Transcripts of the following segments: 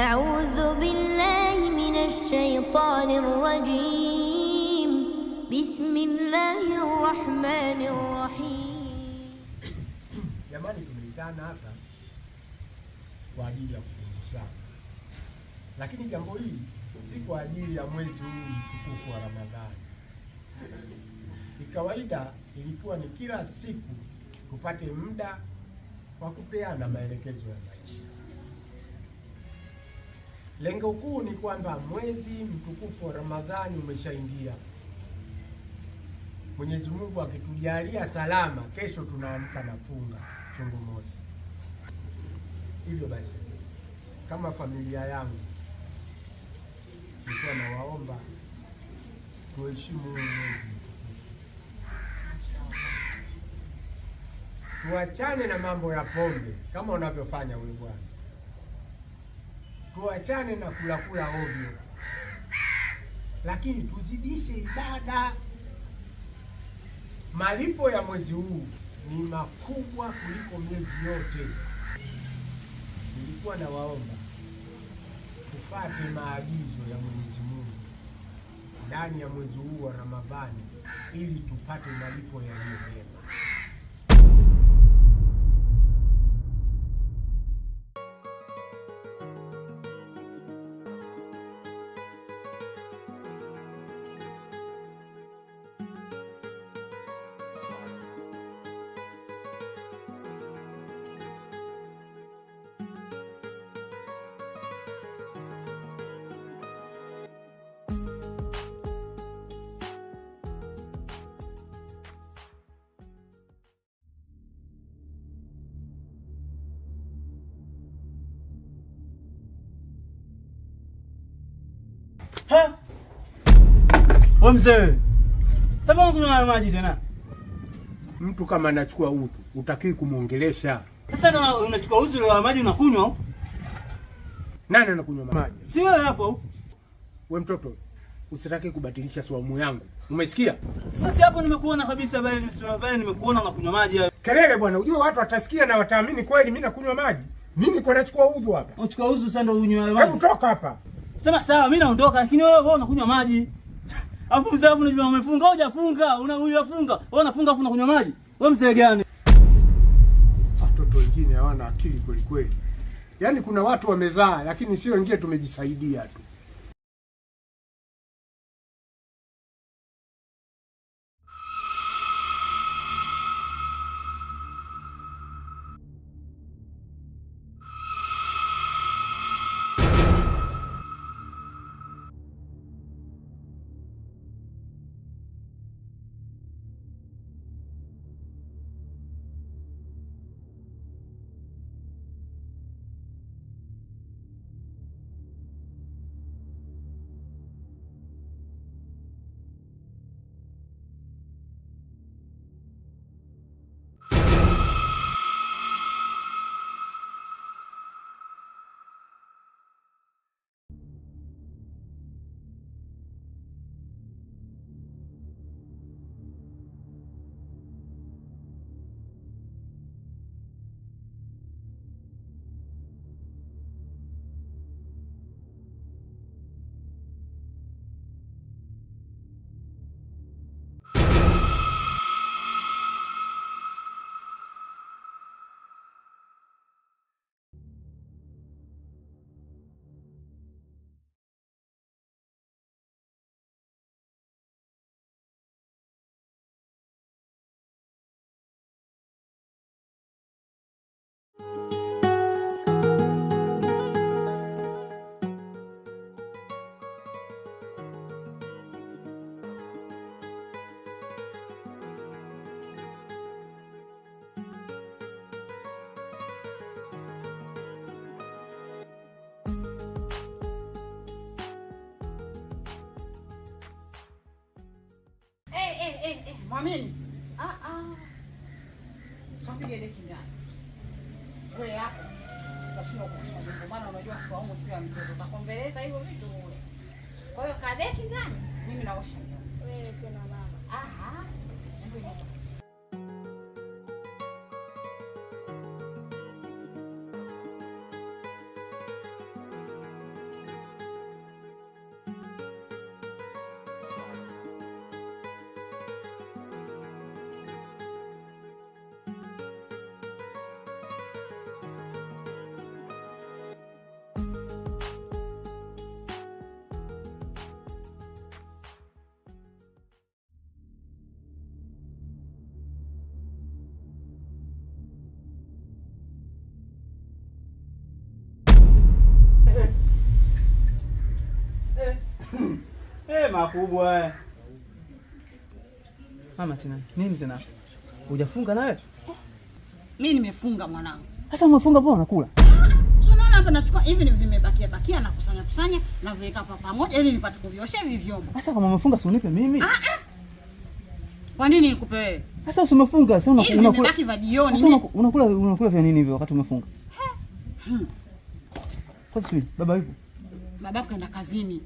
أعوذ بالله من الشيطان الرجيم. بسم الله الرحمن الرحيم. Jamani, tumeitana hapa kwa ajili ya kukumbushana, lakini jambo hili si kwa ajili ya mwezi huu mtukufu wa Ramadhani. Kawaida ilikuwa ni kila siku tupate muda wa kupeana maelekezo ya maisha. Lengo kuu ni kwamba mwezi mtukufu wa Ramadhani umeshaingia. Mwenyezi Mungu akitujalia salama, kesho tunaamka na funga chungu mosi. Hivyo basi, kama familia yangu nilikuwa nawaomba tuheshimu mwezi mtukufu. Tuachane na mambo ya pombe kama unavyofanya wewe bwana. Tuachane na kula ovyo, lakini tuzidishe ibada. Malipo ya mwezi huu ni makubwa kuliko miezi yote. Nilikuwa nawaomba tufuate maagizo ya Mwenyezi Mungu ndani ya mwezi huu wa Ramadhani ili tupate malipo yaliyo mema. Wewe mzee, sasa unakunywa maji tena? Mtu kama anachukua udhu, utakiwi kumuongelesha. Sasa unachukua udhu wa maji unakunywa? Nani anakunywa maji? Si wewe hapo. Wewe mtoto, usitaki kubatilisha swaumu yangu. Umesikia? Sasa hapo nimekuona kabisa pale nimekuona unakunywa maji. Kelele bwana, unajua watu watasikia na wataamini kweli mimi nakunywa maji. Mimi niko nachukua udhu hapa. Unachukua udhu sasa ndio unywe maji. Hebu toka hapa. Sema sawa, mimi naondoka lakini wewe unakunywa maji. Hapo mzee hapo unajua umefunga, hujafunga, unafunga. Wewe unafunga afu unakunywa maji. Wewe mzee gani? Watoto wengine hawana akili kweli kweli. Yaani kuna watu wamezaa lakini sio wengine tumejisaidia tu. Mwamini. Kapige deki ndani. Wewe hapo. Utashinda kusoma. Kwa maana unajua swaumu sio ya mtoto. Utakombeleza hivyo vitu wewe. Kwa hiyo kadeki ndani. Mimi naosha leo. Wewe tena mama. Aha. makubwa. Mama tena. Nini tena? Hujafunga nawe? Mimi nimefunga mwanangu. Sasa umefunga mbona unakula? Unaona hapa nachukua hivi ni vimebakia na kusanya na viweka pamoja ili nipate kuviosha hivi vyombo. Sasa kama umefunga si unipe mimi? Kwa nini nikupe wewe? Sasa usimefunga, sasa unakula. Vimebaki vya jioni. Sasa unakula vya nini hivyo wakati umefunga? Kwa sababu baba yupo. Baba kaenda kazini.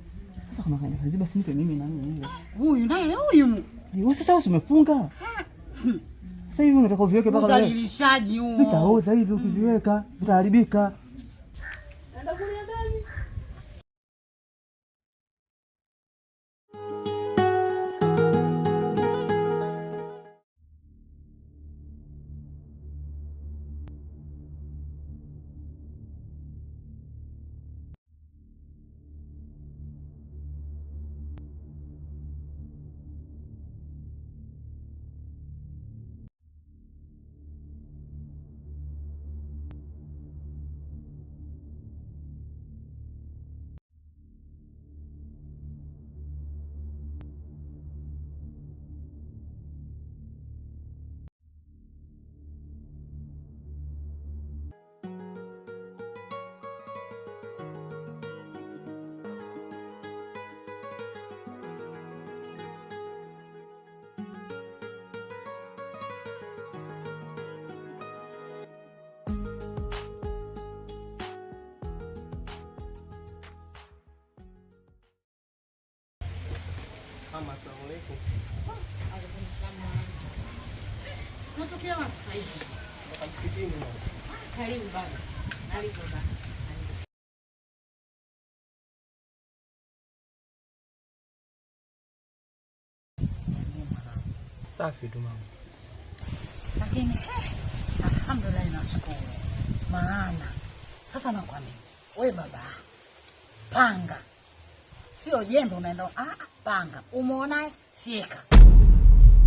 Sasa kama kaenda kazini basi nipe mimi na mimi. Huyu naye huyu. Wewe sasa usimefunga. Sasa hivi unataka uviweke mpaka leo. Udhalilishaji huo. Vitaoza hivi ukiviweka, vitaharibika. Nenda kulia ndani. Mama, asalamu alaykum. Alaykum salaam. Unatokea wapi sasa hivi? Kutoka msikitini mama. Karibu baba. Karibu baba. Safi tu mama. Lakini alhamdulillah nashukuru. Maana sasa nakwambia wewe baba, panga sio jembe unaenda panga. Umeona fieka.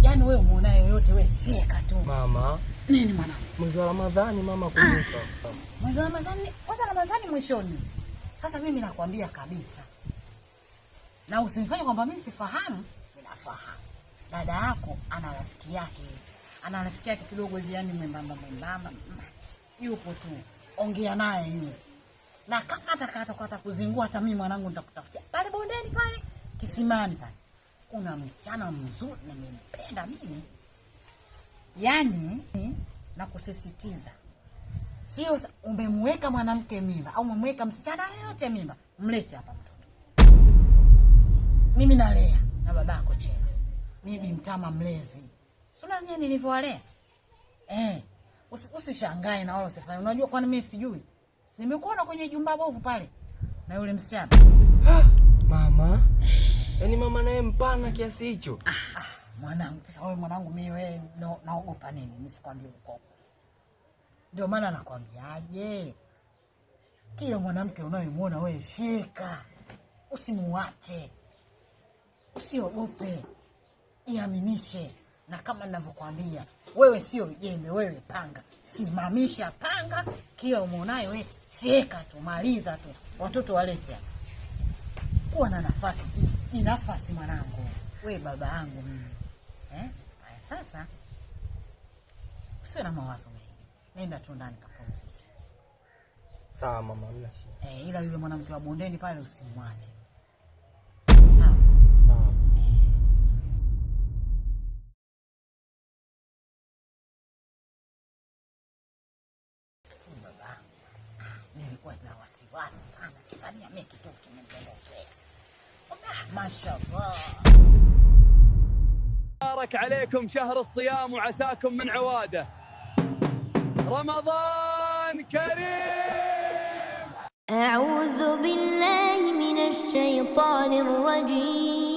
Yaani wewe umeona yoyote wewe fieka tu. Mama. Nini mwanangu? Mwezi wa Ramadhani mama kumbuka. Mwezi wa Ramadhani, kwanza Ramadhani mwishoni. Sasa mimi nakwambia kabisa. Na usinifanye kwamba mimi sifahamu, ninafahamu. Dada yako ana rafiki yake. Ana rafiki yake kidogo hivi yani membamba. Yupo tu. Ongea naye yule. Na kama atakata kuzingua hata mimi mwanangu nitakutafutia. Pale bondeni pale, kisimani pale. Kuna msichana mzuri na nimempenda mimi. Yaani na kusisitiza. Sio umemweka mwanamke mimba au umemweka msichana yote mimba, mlete hapa mtoto. Mimi nalea na babako chema. Mimi mtama mlezi. Si unajua nilivyowalea? Usishangae na wala usifanye. Unajua kwani mimi sijui? Nimekuona kwenye jumba bovu pale na yule msichana. Mama. Yaani mama naye mpana kiasi hicho. Mwanangu, sasa wewe mwanangu mimi wewe naogopa nini? Nisikwambie uko. Ndio maana nakwambiaje? Kila mwanamke unayemwona wewe fika. Usimuache. Usiogope. Iaminishe. Na kama ninavyokuambia, wewe sio jembe, wewe panga. Simamisha panga, kila umuonaye wewe fika tu, maliza tu. Watoto walete hapa. Kuwa na nafasi, ni nafasi mwanangu. Wewe baba yangu mimi. Haya sasa. Usiwe na mawazo mengi. Nenda tu ndani kapumzike. Sawa mama, bila shida. Ila yule mwanamke wa bondeni pale usimwache. Sawa. Sawa. Baba. Nilikuwa na wasiwasi sana. Sasa mimi kitu kimempendezea. Mashallah. بارك عليكم شهر الصيام وعساكم من عواده. رمضان كريم. أعوذ بالله من الشيطان الرجيم.